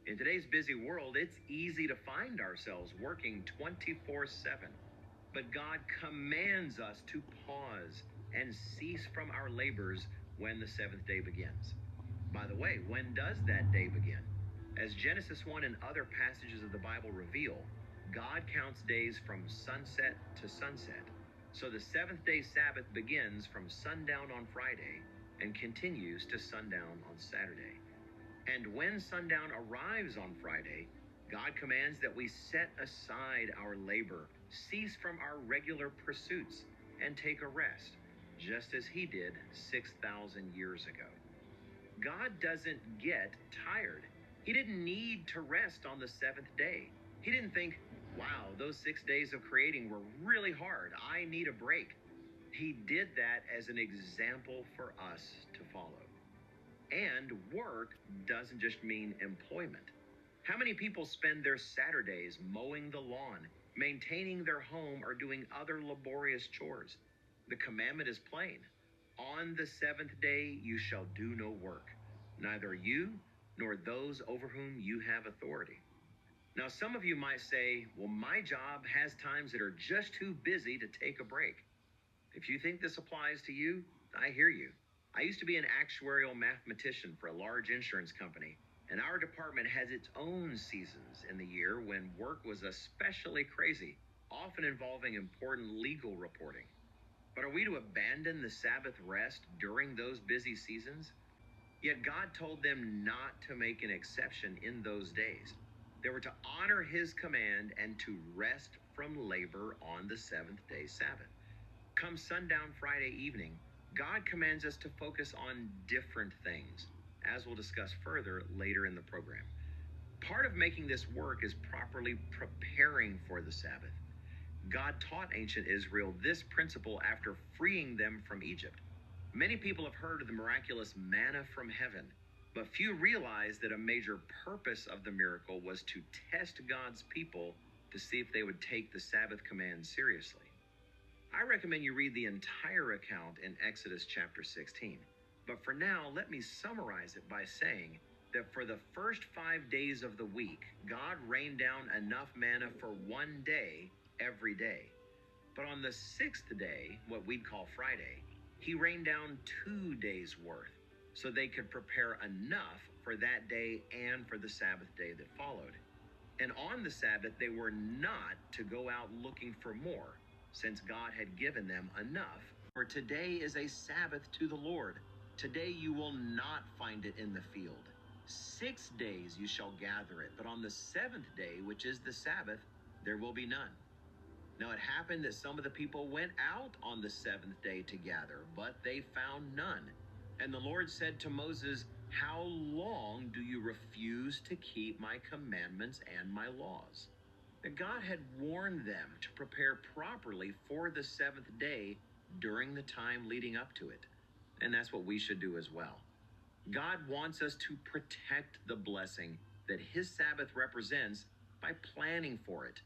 In today's busy world, it's easy to find ourselves working 24/7. But God commands us to pause and cease from our labors when the seventh day begins. By the way, when does that day begin? As Genesis 1 and other passages of the Bible reveal, God counts days from sunset to sunset. So the seventh day Sabbath begins from sundown on Friday and continues to sundown on Saturday. And when sundown arrives on Friday, God commands that we set aside our labor, cease from our regular pursuits, and take a rest, just as he did 6,000 years ago. God doesn't get tired. He didn't need to rest on the seventh day. He didn't think, wow, those 6 days of creating were really hard. I need a break. He did that as an example for us to follow. And work doesn't just mean employment. How many people spend their Saturdays mowing the lawn, maintaining their home, or doing other laborious chores? The commandment is plain. On the seventh day you shall do no work, neither you nor those over whom you have authority. Now, some of you might say, well, my job has times that are just too busy to take a break. If you think this applies to you, I hear you. I used to be an actuarial mathematician for a large insurance company, and our department has its own seasons in the year when work was especially crazy, often involving important legal reporting. But are we to abandon the Sabbath rest during those busy seasons? Yet God told them not to make an exception in those days. They were to honor his command and to rest from labor on the seventh day Sabbath. Come sundown Friday evening, God commands us to focus on different things, as we'll discuss further later in the program. Part of making this work is properly preparing for the Sabbath. God taught ancient Israel this principle after freeing them from Egypt. Many people have heard of the miraculous manna from heaven, but few realize that a major purpose of the miracle was to test God's people to see if they would take the Sabbath command seriously. I recommend you read the entire account in Exodus chapter 16. But for now, let me summarize it by saying that for the first 5 days of the week, God rained down enough manna for 1 day every day. But on the sixth day, what we'd call Friday, he rained down 2 days' worth so they could prepare enough for that day and for the Sabbath day that followed. And on the Sabbath, they were not to go out looking for more, since God had given them enough. For today is a Sabbath to the Lord. Today you will not find it in the field. 6 days you shall gather it, but on the seventh day, which is the Sabbath, there will be none. Now it happened that some of the people went out on the seventh day to gather, but they found none. And the Lord said to Moses, how long do you refuse to keep my commandments and my laws? That God had warned them to prepare properly for the seventh day during the time leading up to it. And that's what we should do as well. God wants us to protect the blessing that his Sabbath represents by planning for it,